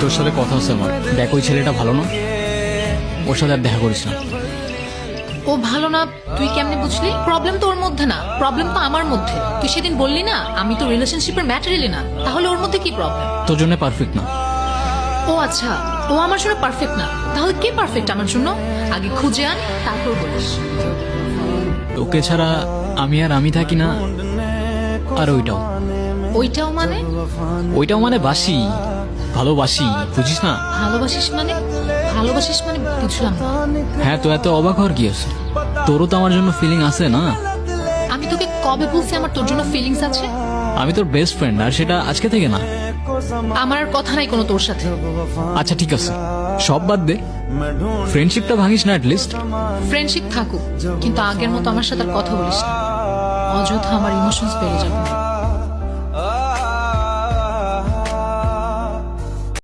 তোর সাথে কথা হচ্ছে আমার। দেখ ওই ছেলেটা ভালো না, ওর সাথে আর দেখা করিস না। ও ভালো না তুই কেমনে বুঝলি? প্রবলেম তো ওর মধ্যে না, প্রবলেম তো আমার মধ্যে। তুই সেদিন বললি না আমি তো রিলেশনশিপের ম্যাটেরিয়ালি না, তাহলে ওর মধ্যে কি প্রবলেম? তোর জন্য পারফেক্ট না। ও আচ্ছা, ও আমার জন্য পারফেক্ট না, তাহলে কে পারফেক্ট আমার জন্য? আগে খুঁজে আন তারপর বলিস। ওকে ছাড়া আমি আর আমি থাকি না। আর ওইটাও ওইটাও মানে বাসি, ভালোবাসি, বুঝিস না? ভালোবাসিস মানে বুঝলাম না। হ্যাঁ, তো এত অবাক হওয়ার কি আছে? তোরও তো আমার জন্য ফিলিং আছে না? আমি তোকে কবে বলছি আমার তোর জন্য ফিলিংস আছে? আমি তোর বেস্ট ফ্রেন্ড, আর সেটা আজকে থেকে না। আমার আর কথা নাই কোনো তোর সাথে। আচ্ছা ঠিক আছে, সব বাদ দে, ফ্রেন্ডশিপটা ভাঙিস না অ্যাটলিস্ট। ফ্রেন্ডশিপ থাকুক, কিন্তু আগের মতো আমার সাথে আর কথা বলিস না, অযথা আমার ইমোশনস বেড়ে যাবে।